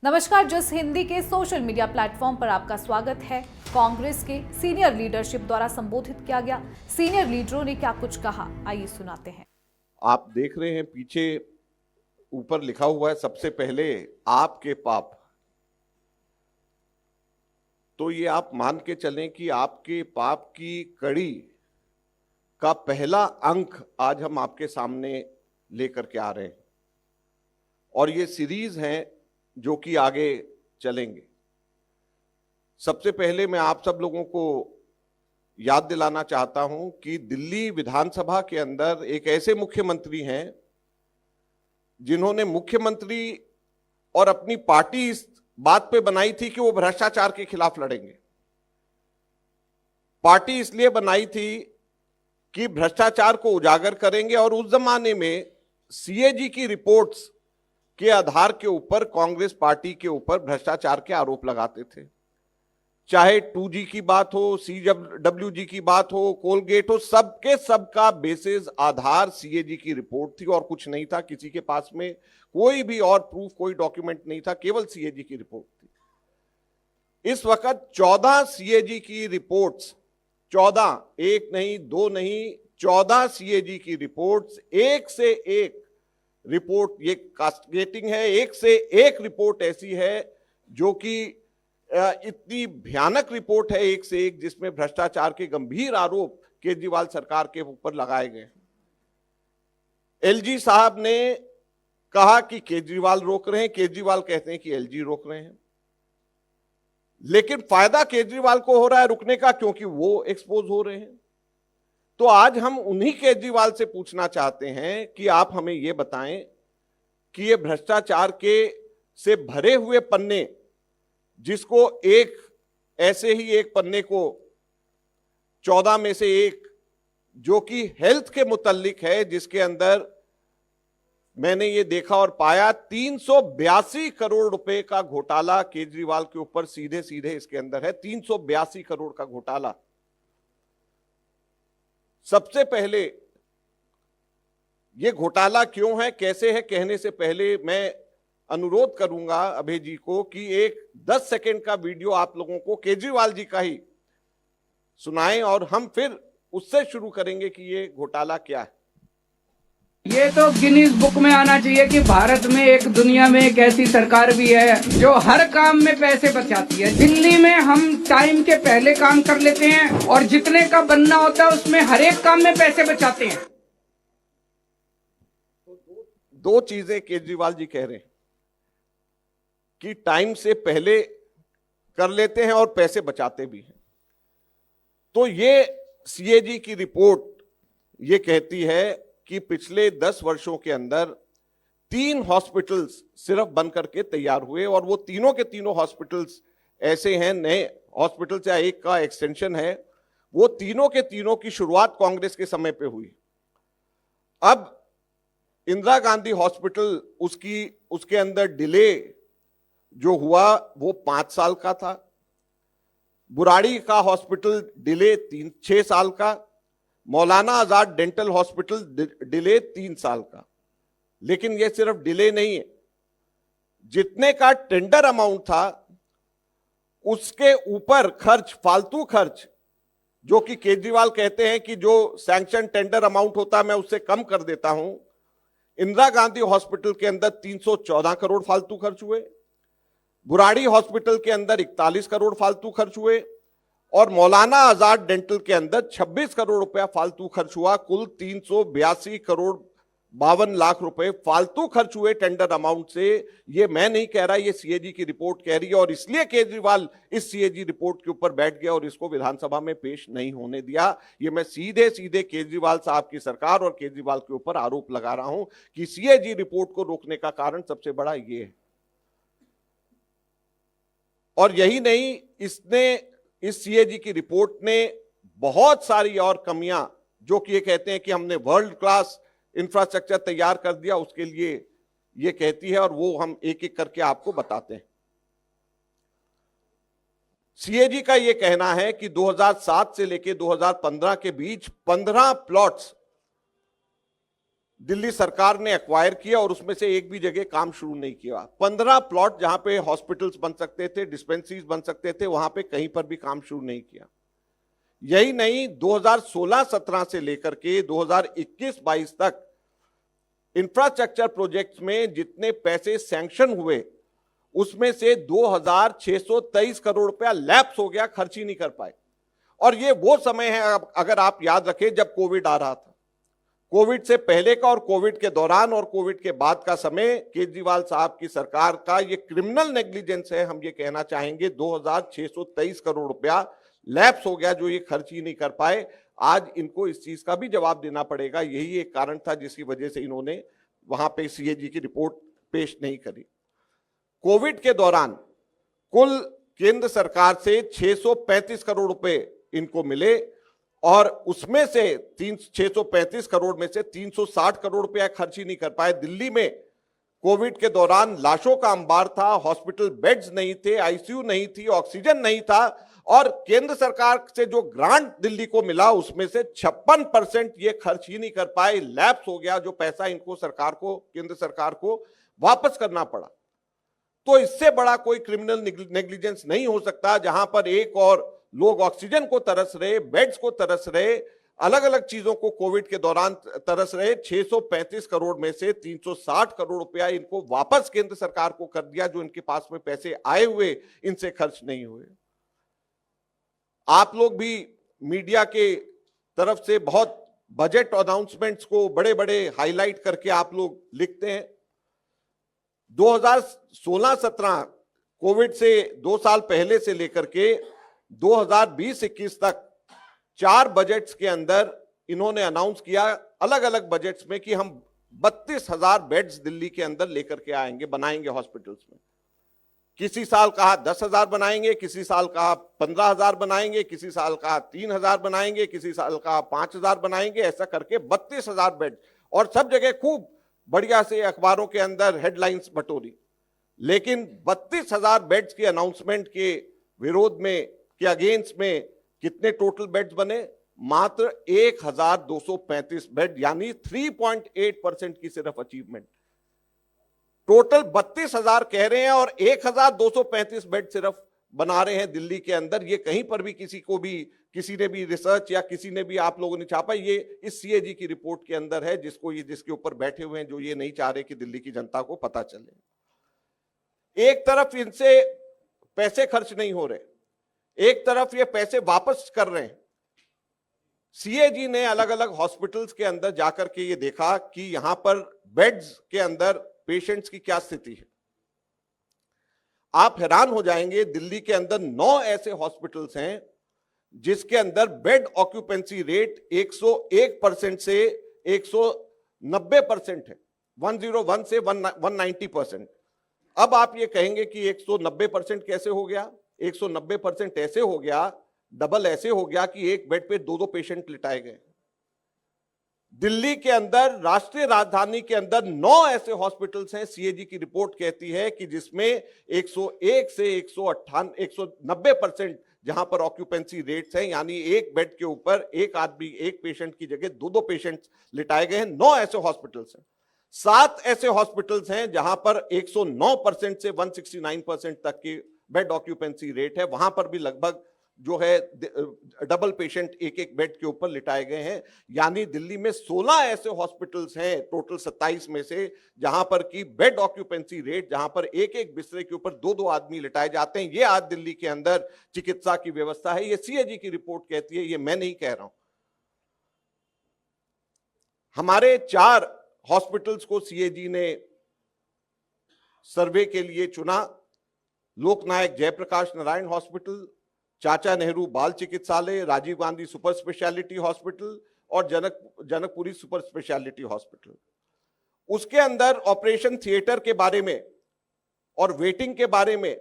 नमस्कार। जस हिंदी के सोशल मीडिया प्लेटफॉर्म पर आपका स्वागत है। कांग्रेस के सीनियर लीडरशिप द्वारा संबोधित किया गया। सीनियर लीडरों ने क्या कुछ कहा, आइए सुनाते हैं। आप देख रहे हैं पीछे ऊपर लिखा हुआ है सबसे पहले आपके पाप। तो ये आप मान के चलें कि आपके पाप की कड़ी का पहला अंक आज हम आपके सामने लेकर के आ रहे हैं और ये सीरीज है जो कि आगे चलेंगे। सबसे पहले मैं आप सब लोगों को याद दिलाना चाहता हूं कि दिल्ली विधानसभा के अंदर एक ऐसे मुख्यमंत्री हैं जिन्होंने मुख्यमंत्री और अपनी पार्टी इस बात पे बनाई थी कि वो भ्रष्टाचार के खिलाफ लड़ेंगे। पार्टी इसलिए बनाई थी कि भ्रष्टाचार को उजागर करेंगे और उस जमाने में सीएजी की रिपोर्ट्स के आधार के ऊपर कांग्रेस पार्टी के ऊपर भ्रष्टाचार के आरोप लगाते थे। चाहे 2G की बात हो, CWG की बात हो, कोलगेट हो, सबके सबका बेसिस आधार सीएजी की रिपोर्ट थी और कुछ नहीं था। किसी के पास में कोई भी और प्रूफ, कोई डॉक्यूमेंट नहीं था, केवल सीएजी की रिपोर्ट थी। इस वक्त 14 सीएजी की रिपोर्ट्स, 14, एक नहीं, दो नहीं, 14 सीएजी की रिपोर्ट्स, एक से एक रिपोर्ट ये कास्टिगेटिंग है। एक से एक रिपोर्ट ऐसी है जो कि इतनी भयानक रिपोर्ट है, एक से एक, जिसमें भ्रष्टाचार के गंभीर आरोप केजरीवाल सरकार के ऊपर लगाए गए। एलजी साहब ने कहा कि केजरीवाल रोक रहे हैं, केजरीवाल कहते हैं कि एलजी रोक रहे हैं, लेकिन फायदा केजरीवाल को हो रहा है रुकने का, क्योंकि वो एक्सपोज हो रहे हैं। तो आज हम उन्हीं केजरीवाल से पूछना चाहते हैं कि आप हमें यह बताएं कि ये भ्रष्टाचार के से भरे हुए पन्ने, जिसको एक ऐसे ही एक पन्ने को 14 में से एक जो कि हेल्थ के मुतल्लिक है, जिसके अंदर मैंने ये देखा और पाया 382 करोड़ रुपए का घोटाला केजरीवाल के ऊपर सीधे सीधे इसके अंदर है। 382 करोड़ का घोटाला। सबसे पहले ये घोटाला क्यों है, कैसे है, कहने से पहले मैं अनुरोध करूंगा अभय जी को कि एक 10 सेकंड का वीडियो आप लोगों को केजरीवाल जी का ही सुनाएं और हम फिर उससे शुरू करेंगे कि ये घोटाला क्या है। ये तो गिनीज बुक में आना चाहिए कि भारत में एक दुनिया में एक ऐसी सरकार भी है जो हर काम में पैसे बचाती है। दिल्ली में हम टाइम के पहले काम कर लेते हैं और जितने का बनना होता है उसमें हर एक काम में पैसे बचाते हैं। दो चीजें केजरीवाल जी कह रहे हैं कि टाइम से पहले कर लेते हैं और पैसे बचाते भी हैं। तो ये सीएजी की रिपोर्ट ये कहती है कि पिछले 10 वर्षों के अंदर 3 हॉस्पिटल्स सिर्फ बन करके तैयार हुए और वो तीनों के तीनों हॉस्पिटल्स ऐसे हैं, नए हॉस्पिटल्स या एक का एक्सटेंशन है। वो तीनों के तीनों की शुरुआत कांग्रेस के समय पे हुई। अब इंदिरा गांधी हॉस्पिटल, उसके अंदर डिले जो हुआ वो 5 साल का था। बुराड़ी का हॉस्पिटल डिले 6 साल का। Maulana Azad dental hospital delay 3 साल का। लेकिन यह सिर्फ डिले नहीं है, जितने का टेंडर अमाउंट था उसके ऊपर खर्च, फालतू खर्च, जो कि केजरीवाल कहते हैं कि जो सैंक्शन टेंडर अमाउंट होता है मैं उससे कम कर देता हूं। इंदिरा गांधी हॉस्पिटल के अंदर 314 करोड़ फालतू खर्च हुए। बुराड़ी हॉस्पिटल के अंदर 41 करोड़ फालतू खर्च हुए और मौलाना आजाद डेंटल के अंदर 26 करोड़ रुपया फालतू खर्च हुआ। कुल 382 करोड़ 52 लाख रुपए फालतू खर्च हुए टेंडर अमाउंट से। ये मैं नहीं कह रहा, ये सीएजी की रिपोर्ट कह रही है और इसलिए केजरीवाल इस सीएजी रिपोर्ट के ऊपर बैठ गया और इसको विधानसभा में पेश नहीं होने दिया। ये मैं सीधे सीधे केजरीवाल साहब की सरकार और केजरीवाल के ऊपर आरोप लगा रहा हूं कि सीएजी रिपोर्ट को रोकने का कारण सबसे बड़ा ये है। और यही नहीं, इस सीएजी की रिपोर्ट ने बहुत सारी और कमियां, जो कि ये कहते हैं कि हमने वर्ल्ड क्लास इंफ्रास्ट्रक्चर तैयार कर दिया, उसके लिए ये कहती है और वो हम एक एक करके आपको बताते हैं। सीएजी का ये कहना है कि 2007 से लेकर 2015 के बीच 15 प्लॉट्स दिल्ली सरकार ने एक्वायर किया और उसमें से एक भी जगह काम शुरू नहीं किया। 15 प्लॉट जहां पे हॉस्पिटल्स बन सकते थे, डिस्पेंसरीज बन सकते थे, वहां पे कहीं पर भी काम शुरू नहीं किया। यही नहीं, 2016-17 से लेकर के 2021-22 तक इंफ्रास्ट्रक्चर प्रोजेक्ट्स में जितने पैसे सैंक्शन हुए उसमें से 2623 करोड़ रुपया लैप्स हो गया, खर्च ही नहीं कर पाए। और ये वो समय है, अगर आप याद रखें, जब कोविड आ रहा था। कोविड से पहले का और कोविड के दौरान और कोविड के बाद का समय केजरीवाल साहब की सरकार का ये क्रिमिनल नेग्लिजेंस है। हम ये कहना चाहेंगे 2623 करोड़ रुपया लैप्स हो गया, जो ये खर्च ही नहीं कर पाए। आज इनको इस चीज का भी जवाब देना पड़ेगा। यही एक कारण था जिसकी वजह से इन्होंने वहां पे सीएजी की रिपोर्ट पेश नहीं करी। कोविड के दौरान कुल केंद्र सरकार से 635 करोड़ रुपए इनको मिले और उसमें से 635 करोड़ में से 360 करोड़ रुपया खर्च ही नहीं कर पाए। दिल्ली में कोविड के दौरान लाशों का अंबार था, हॉस्पिटल बेड्स नहीं थे, आईसीयू नहीं थी, ऑक्सीजन नहीं था, और केंद्र सरकार से जो ग्रांट दिल्ली को मिला उसमें से 56% ये खर्च ही नहीं कर पाए। लैप्स हो गया, जो पैसा इनको सरकार को, केंद्र सरकार को वापस करना पड़ा। तो इससे बड़ा कोई क्रिमिनल नेग्लिजेंस नहीं हो सकता, जहां पर एक और लोग ऑक्सीजन को तरस रहे, बेड्स को तरस रहे, अलग अलग चीजों को कोविड के दौरान तरस रहे। 635 करोड़ में से 360 करोड़ रुपया इनको वापस केंद्र सरकार को कर दिया, जो इनके पास में पैसे आए हुए इनसे खर्च नहीं हुए। आप लोग भी मीडिया के तरफ से बहुत बजट अनाउंसमेंट्स को बड़े बड़े हाईलाइट करके आप लोग लिखते हैं। 2016-17 कोविड से 2 साल पहले से लेकर के 2020-21 तक 4 बजट्स के अंदर इन्होंने अनाउंस किया, अलग अलग बजट्स में, कि हम 32,000 बेड्स दिल्ली के अंदर लेकर के आएंगे, बनाएंगे हॉस्पिटल्स में। किसी साल कहा 10,000 बनाएंगे, किसी साल कहा 15,000 बनाएंगे, किसी साल कहा 3,000 बनाएंगे, किसी साल कहा 5,000 बनाएंगे, ऐसा करके 32,000 बेड। और सब जगह खूब बढ़िया से अखबारों के अंदर हेडलाइंस बटोरी। लेकिन 32,000 बेड्स की अनाउंसमेंट के विरोध में, के अगेंस्ट में कितने टोटल बेड्स बने? मात्र 1,235 बेड, यानी 3.8% की सिर्फ अचीवमेंट। टोटल 32,000 कह रहे हैं और 1,235 बेड सिर्फ बना रहे हैं दिल्ली के अंदर। ये कहीं पर भी किसी ने भी रिसर्च या किसी ने भी आप लोगों ने छापा, ये इस सीएजी की रिपोर्ट के अंदर है, जिसके ऊपर बैठे हुए हैं, जो ये नहीं चाह रहे कि दिल्ली की जनता को पता चले। एक तरफ इनसे पैसे खर्च नहीं हो रहे, एक तरफ ये पैसे वापस कर रहे हैं। सीएजी ने अलग अलग हॉस्पिटल्स के अंदर जाकर के ये देखा कि यहां पर बेड्स के अंदर पेशेंट्स की क्या स्थिति है। आप हैरान हो जाएंगे, दिल्ली के अंदर 9 ऐसे हॉस्पिटल्स हैं जिसके अंदर बेड ऑक्यूपेंसी रेट 101% से 190% है, 101 से 190%। अब आप ये कहेंगे कि 190% कैसे हो गया? 190% ऐसे हो गया, डबल ऐसे हो गया कि एक बेड पे 2-2 पेशेंट लिटाए गए। दिल्ली के अंदर, राष्ट्रीय राजधानी के अंदर 9 ऐसे हॉस्पिटल्स हैं, सीएजी की रिपोर्ट कहती है कि जिसमें 101 से 190% जहां पर ऑक्यूपेंसी रेट्स हैं, यानी एक बेड के ऊपर एक आदमी, एक पेशेंट की जगह 2-2 पेशेंट्स लिटाए गए हैं। 9 ऐसे हॉस्पिटल्स हैं। 7 ऐसे हॉस्पिटल्स हैं जहां पर 109% से 169% तक की बेड ऑक्यूपेंसी रेट है, वहां पर भी लगभग जो है डबल पेशेंट एक बेड के ऊपर लिटाए गए हैं। यानी दिल्ली में 16 ऐसे हॉस्पिटल्स हैं टोटल 27 में से जहां पर की बेड ऑक्यूपेंसी रेट, जहां पर एक बिस्तरे के ऊपर 2-2 आदमी लिटाए जाते हैं। ये आज दिल्ली के अंदर चिकित्सा की व्यवस्था है। ये सीएजी की रिपोर्ट कहती है, ये मैं नहीं कह रहा हूं। हमारे 4 हॉस्पिटल्स को सीएजी ने सर्वे के लिए चुना। लोकनायक जयप्रकाश नारायण हॉस्पिटल, चाचा नेहरू बाल चिकित्सालय, Rajiv Gandhi super speciality hospital और जनकपुरी सुपर स्पेशलिटी हॉस्पिटल। उसके अंदर ऑपरेशन थिएटर के बारे में और वेटिंग के बारे में,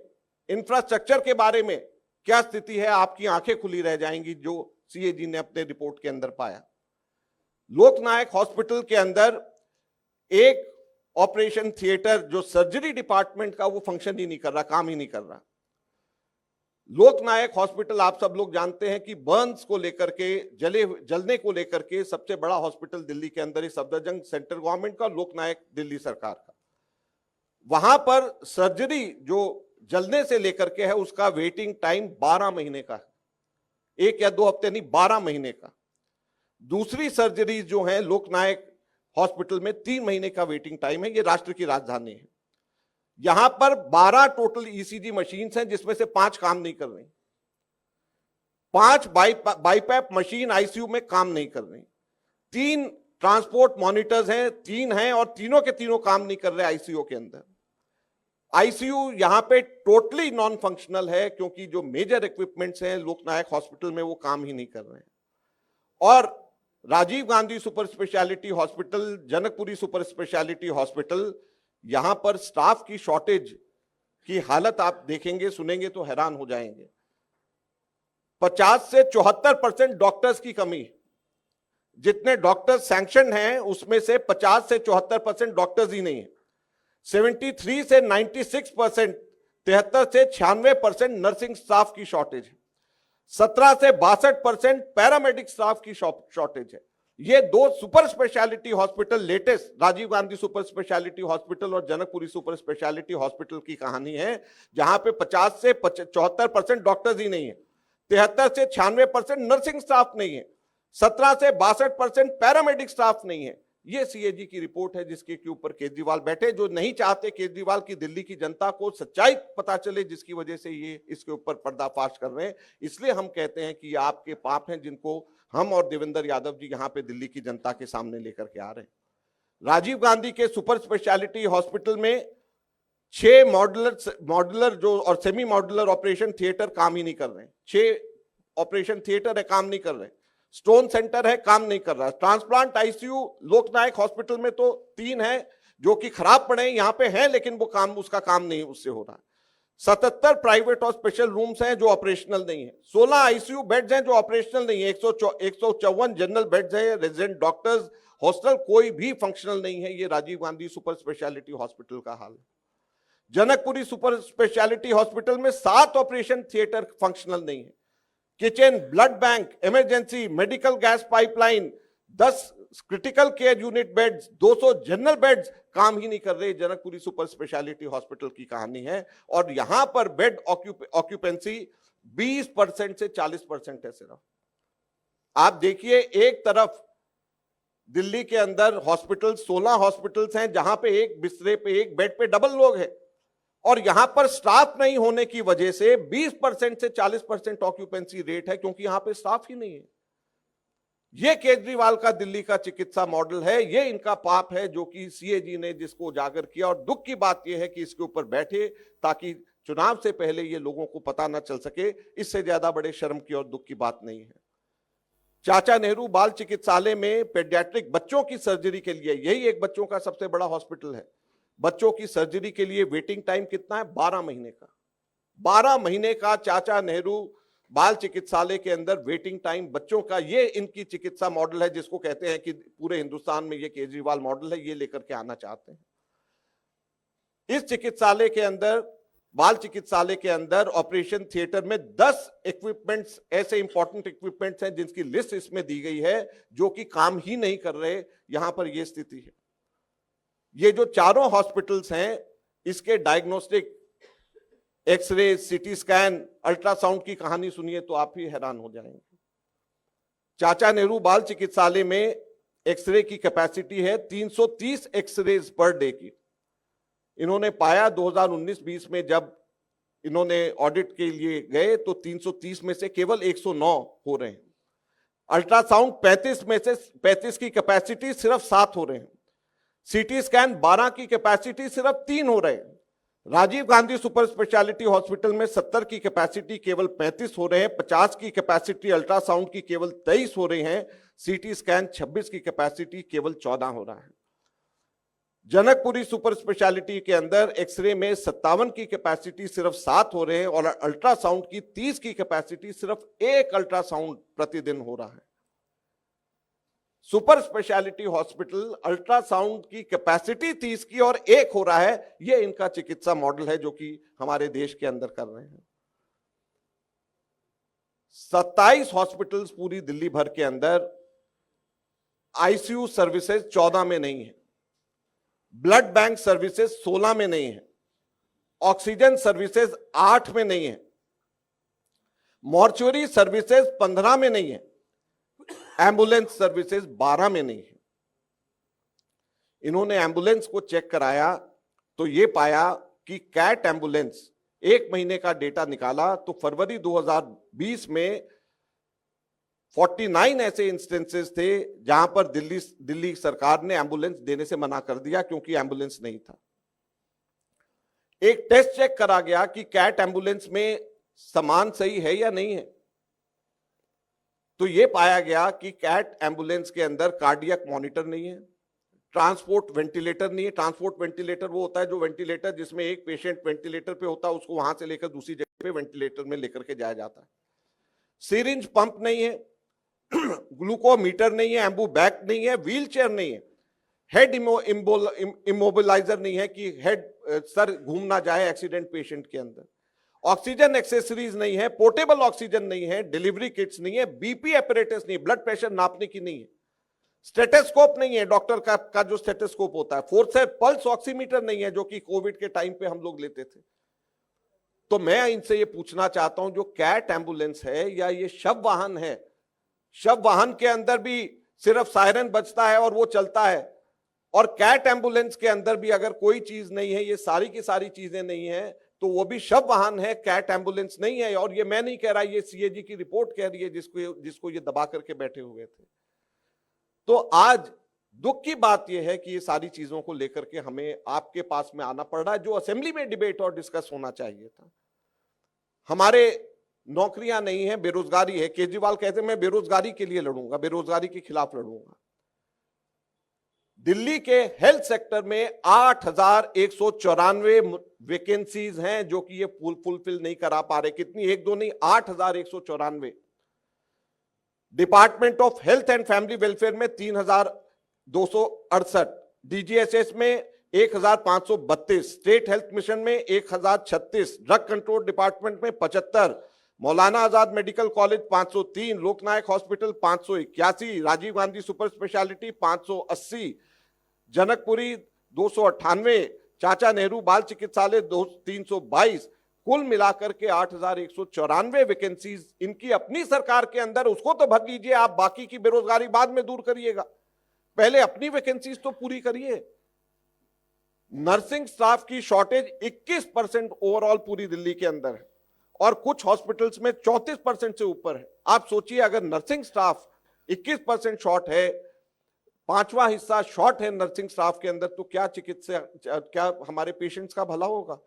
इंफ्रास्ट्रक्चर के बारे में क्या स्थिति है, आपकी आंखें खुली रह जाएंगी जो सीएजी ने अपने रिपोर्ट के अंदर पाया। लोकनायक हॉस्पिटल के अंदर एक ऑपरेशन थिएटर जो सर्जरी डिपार्टमेंट का, वो फंक्शन ही नहीं कर रहा, काम ही नहीं कर रहा। लोकनायक हॉस्पिटल आप सब लोग जानते हैं कि बर्न्स को लेकर के, जलने को लेकर के सबसे बड़ा हॉस्पिटल दिल्ली के अंदर ही सफदरजंग सेंट्रल गवर्नमेंट का, लोकनायक दिल्ली सरकार का। वहां पर सर्जरी जो जलने से लेकर के है उसका वेटिंग टाइम 12 महीने का है, 1 या 2 हफ्ते नहीं, 12 महीने का। दूसरी सर्जरी जो है लोकनायक हॉस्पिटल में 3 महीने का वेटिंग टाइम है। ये राष्ट्र की राजधानी है। यहां पर 12 टोटल ईसीजी मशीन्स हैं जिसमें से 5 काम नहीं कर रही, 5 बाईपैप मशीन आईसीयू में काम नहीं कर रही, 3 ट्रांसपोर्ट मॉनिटर्स हैं, 3 हैं और तीनों के तीनों काम नहीं कर रहे आईसीयू के अंदर। आईसीयू यहां पे टोटली नॉन फंक्शनल है क्योंकि जो मेजर इक्विपमेंट्स हैं लोकनायक हॉस्पिटल में वो काम ही नहीं कर रहे हैं। और Rajiv Gandhi super speciality hospital, Janakpuri super speciality hospital, यहां पर स्टाफ की शॉर्टेज की हालत आप देखेंगे सुनेंगे तो हैरान हो जाएंगे। 50 से 74% डॉक्टर्स की कमी। जितने डॉक्टर्स सैंक्शन हैं उसमें से 50 से 74% डॉक्टर्स ही नहीं है। 73 से 96%, 73 से 96% नर्सिंग स्टाफ की शॉर्टेज है। 17 से 62% पैरामेडिक स्टाफ की शॉर्टेज है। ये 2 super speciality hospital latest, Rajiv Gandhi super speciality hospital और जनकपुरी सुपर स्पेशलिटी हॉस्पिटल की कहानी है, जहां पे 50 से 74% डॉक्टर्स ही नहीं है, 73 से 96% नर्सिंग स्टाफ नहीं है, 17 से 62% पैरामेडिक स्टाफ नहीं है। ये सीएजी की रिपोर्ट है जिसके के ऊपर केजरीवाल बैठे, जो नहीं चाहते केजरीवाल की दिल्ली की जनता को सच्चाई पता चले, जिसकी वजह से ये इसके ऊपर पर्दाफाश कर रहे हैं। इसलिए हम कहते हैं कि ये आपके पाप हैं जिनको हम और देवेंद्र यादव जी यहां पे दिल्ली की जनता के सामने लेकर के आ रहे हैं। राजीव गांधी के सुपर स्पेशलिटी हॉस्पिटल में 6 मॉड्यूलर जो और सेमी मॉड्यूलर ऑपरेशन थिएटर काम ही नहीं कर रहे हैं। 6 ऑपरेशन थिएटर है, काम नहीं कर रहे। स्टोन सेंटर है, काम नहीं कर रहा। ट्रांसप्लांट आईसीयू लोकनायक हॉस्पिटल में तो 3 है जो कि खराब पड़े हैं, यहां पे हैं लेकिन वो काम, उसका काम नहीं उससे हो रहा है। 77 प्राइवेट और स्पेशल रूम्स हैं जो ऑपरेशनल नहीं है। 16 आईसीयू बेड्स हैं जो ऑपरेशनल नहीं है। 154 जनरल बेड्स हैं। रेजिडेंट डॉक्टर्स हॉस्टल कोई भी फंक्शनल नहीं है। ये Rajiv Gandhi super speciality hospital का हाल है। जनकपुरी सुपर स्पेशलिटी हॉस्पिटल में 7 ऑपरेशन थिएटर फंक्शनल नहीं है। Kitchen, blood bank, emergency, medical gas pipeline, 10 critical care unit beds, 200 general beds काम ही नहीं कर रहे। जनकपुरी सुपर स्पेशलिटी हॉस्पिटल की कहानी है। और यहां पर बेड ऑक्यूपेंसी 20% से 40% है सिर्फ। आप देखिए, एक तरफ दिल्ली के अंदर हॉस्पिटल 16 हॉस्पिटल्स हैं जहां पे एक बिस्तरे पे, एक बेड पे डबल लोग हैं, और यहां पर स्टाफ नहीं होने की वजह से 20% से 40% ऑक्यूपेंसी रेट है क्योंकि यहां पे स्टाफ ही नहीं है। यह केजरीवाल का दिल्ली का चिकित्सा मॉडल है। यह इनका पाप है जो कि सीएजी ने जिसको उजागर किया। और दुख की बात यह है कि इसके ऊपर बैठे ताकि चुनाव से पहले ये लोगों को पता ना चल सके। इससे ज्यादा बड़े शर्म की और दुख की बात नहीं है। चाचा नेहरू बाल चिकित्सालय में पेडियाट्रिक बच्चों की सर्जरी के लिए, यही एक बच्चों का सबसे बड़ा हॉस्पिटल है, बच्चों की सर्जरी के लिए वेटिंग टाइम कितना है? 12 महीने का। 12 महीने का चाचा नेहरू बाल चिकित्सालय के अंदर वेटिंग टाइम बच्चों का। ये इनकी चिकित्सा मॉडल है जिसको कहते हैं कि पूरे हिंदुस्तान में ये केजरीवाल मॉडल है, ये लेकर के आना चाहते हैं। इस चिकित्सालय के अंदर, बाल चिकित्सालय के अंदर ऑपरेशन थिएटर में 10 इक्विपमेंट्स, ऐसे इंपॉर्टेंट इक्विपमेंट्स हैं जिनकी लिस्ट इसमें दी गई है जो कि काम ही नहीं कर रहे। यहां पर यह स्थिति है। ये जो चारों हॉस्पिटल्स हैं इसके diagnostic, X ray, CT scan, ultrasound की कहानी सुनिए तो आप ही हैरान हो जाएंगे। चाचा नेहरू बाल चिकित्सालय में एक्सरे की कैपेसिटी है 330 एक्सरेज पर डे की। इन्होंने पाया 2019-20 में जब इन्होंने ऑडिट के लिए गए तो 330 में से केवल 109 हो रहे हैं। अल्ट्रासाउंड 35 में से 35 की कैपेसिटी सिर्फ 7 हो रहे हैं। सीटी स्कैन 12 की कैपेसिटी सिर्फ 3 हो रहे हैं। Rajiv Gandhi super speciality hospital में 70 की कैपेसिटी केवल 35 हो रहे हैं। 50 की कैपेसिटी अल्ट्रासाउंड की केवल 23 हो रहे हैं। सीटी स्कैन 26 की कैपेसिटी केवल 14 हो रहा है। जनकपुरी सुपर स्पेशलिटी के अंदर एक्सरे में 57 की कैपेसिटी सिर्फ 7 हो रहे हैं और अल्ट्रासाउंड की 30 की कैपेसिटी सिर्फ 1 अल्ट्रासाउंड प्रतिदिन हो रहा है। सुपर स्पेशलिटी हॉस्पिटल अल्ट्रासाउंड की कैपेसिटी 30 की और 1 हो रहा है। यह इनका चिकित्सा मॉडल है जो कि हमारे देश के अंदर कर रहे हैं। 27 हॉस्पिटल्स पूरी दिल्ली भर के अंदर आईसीयू सर्विसेज 14 में नहीं है, ब्लड बैंक सर्विसेज 16 में नहीं है, ऑक्सीजन सर्विसेज 8 में नहीं है, मॉर्चुरी सर्विसेज 15 में नहीं है, एम्बुलेंस सर्विसेज 12 में नहीं है। इन्होंने एम्बुलेंस को चेक कराया तो यह पाया कि कैट एम्बुलेंस 1 महीने का डेटा निकाला तो फरवरी 2020 में 49 ऐसे इंस्टेंसेस थे जहां पर दिल्ली सरकार ने एम्बुलेंस देने से मना कर दिया क्योंकि एम्बुलेंस नहीं था। एक टेस्ट चेक करा गया कि कैट एम्बुलेंस में सामान सही है या नहीं है, तो यह पाया गया कि कैट एम्बुलेंस के अंदर कार्डियक मॉनिटर नहीं है, ट्रांसपोर्ट वेंटिलेटर नहीं है। ट्रांसपोर्ट वेंटिलेटर वो होता है जो वेंटिलेटर जिसमें एक पेशेंट वेंटिलेटर पे होता है, उसको वहां से लेकर दूसरी जगह पे वेंटिलेटर में लेकर के जाया जाता है। सिरिंज पंप नहीं है, ग्लूकोमीटर नहीं है, एम्बू बैग नहीं है, व्हील चेयर नहीं है, हेड इमोबिलाइजर नहीं है कि हेड सर घूम ना जाए एक्सीडेंट पेशेंट के अंदर, ऑक्सीजन एक्सेसरीज नहीं है, पोर्टेबल ऑक्सीजन नहीं है, डिलीवरी किट्स नहीं है, बीपी एपरेटस नहीं है, ब्लड प्रेशर नापने की नहीं है, स्टेथोस्कोप नहीं है, डॉक्टर का जो स्टेथोस्कोप होता है, फोर्सेप पल्स ऑक्सीमीटर नहीं है जो कि कोविड के टाइम पे हम लोग लेते थे। तो मैं इनसे ये पूछना चाहता हूं, जो कैट एम्बुलेंस है या ये शव वाहन है, शव वाहन के अंदर भी सिर्फ सायरन बजता है और वो चलता है, और कैट एम्बुलेंस के अंदर भी अगर कोई चीज नहीं है, ये सारी की सारी चीजें नहीं है, तो वो भी शव वाहन है, कैट एम्बुलेंस नहीं है। और ये मैं नहीं कह रहा, ये सीएजी की रिपोर्ट कह रही है जिसको ये दबा करके बैठे हुए थे। तो आज दुख की बात यह है कि ये सारी चीजों को लेकर के हमें आपके पास में आना पड़ रहा है, जो असेंबली में डिबेट और डिस्कस होना चाहिए था। हमारे नौकरियां नहीं है, बेरोजगारी है। केजरीवाल कहते हैं मैं बेरोजगारी के लिए लड़ूंगा, बेरोजगारी के खिलाफ लड़ूंगा। दिल्ली के हेल्थ सेक्टर में 8,194 वैकेंसीज हैं जो कि ये फुलफिल नहीं करा पा रहे। कितनी? 1-2 नहीं, 8,194। Department of health and family welfare में 3,268, डीजीएचएस में 1,532, स्टेट हेल्थ मिशन में 1,036, ड्रग कंट्रोल डिपार्टमेंट में 75, Maulana Azad medical college 503, Loknayak hospital 581, Rajiv Gandhi super speciality 580, Janakpuri 298, Chacha Nehru बाल चिकित्सालय 322, कुल मिलाकर के 8,194 वैकेंसीज इनकी अपनी सरकार के अंदर। उसको तो भर लीजिए आप, बाकी की बेरोजगारी बाद में दूर करिएगा, पहले अपनी वैकेंसीज तो पूरी करिए। नर्सिंग स्टाफ की शॉर्टेज 21% ओवरऑल पूरी दिल्ली के अंदर है और कुछ हॉस्पिटल्स में 34% से ऊपर है। आप सोचिए, अगर नर्सिंग स्टाफ 21% शॉर्ट है, 5वां हिस्सा शॉर्ट है नर्सिंग स्टाफ के अंदर, तो क्या क्या हमारे पेशेंट्स का भला होगा?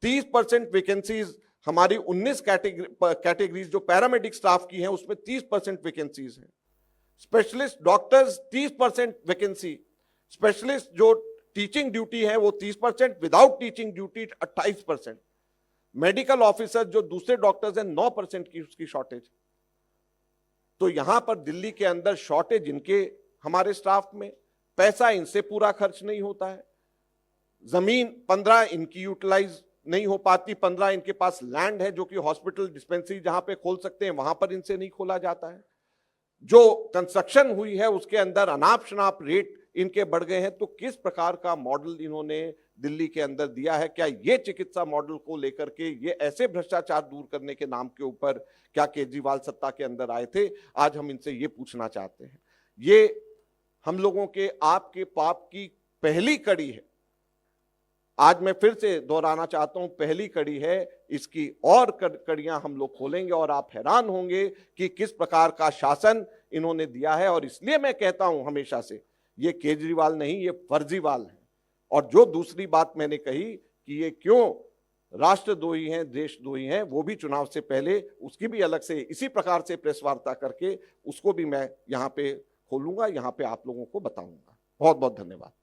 30% वैकेंसीज हमारी 19 कैटेगरीज जो पैरामेडिक स्टाफ की हैं उसमें 30% वैकेंसीज हैं। स्पेशलिस्ट डॉक्टर्स 30% वैकेंसी, स्पेशलिस्ट जो टीचिंग ड्यूटी है वो 30%, without teaching duty 28%, medical officer जो दूसरे डॉक्टर्स हैं 9% की उसकी शॉर्टेज। तो यहां पर दिल्ली के अंदर शॉर्टेज इनके हमारे स्टाफ में, पैसा इनसे पूरा खर्च नहीं होता है, जमीन 15 इनकी यूटिलाइज नहीं हो पाती, 15 इनके पास लैंड है जो कि हॉस्पिटल डिस्पेंसरी जहां पे खोल सकते हैं वहां पर इनसे नहीं खोला जाता है, जो कंस्ट्रक्शन हुई है उसके अंदर अनाप शनाप रेट इनके बढ़ गए हैं। तो किस प्रकार का मॉडल इन्होंने दिल्ली के अंदर दिया है? क्या ये चिकित्सा मॉडल को लेकर के ये ऐसे भ्रष्टाचार दूर करने के नाम के ऊपर क्या केजरीवाल सत्ता के अंदर आए थे? आज हम इनसे ये पूछना चाहते हैं। ये हम लोगों के आपके पाप की पहली कड़ी है। आज मैं फिर से दोहराना चाहता हूं, पहली कड़ी है, इसकी और कड़ियां हम लोग खोलेंगे और आप हैरान होंगे कि किस प्रकार का शासन इन्होंने दिया है। और इसलिए मैं कहता हूं हमेशा से, ये केजरीवाल नहीं, ये फर्जीवाल है। और जो दूसरी बात मैंने कही कि ये क्यों राष्ट्रद्रोही हैं, देशद्रोही हैं, वो भी चुनाव से पहले उसकी भी अलग से इसी प्रकार से प्रेस वार्ता करके उसको भी मैं यहाँ पे खोलूंगा, यहाँ पे आप लोगों को बताऊंगा। बहुत बहुत धन्यवाद।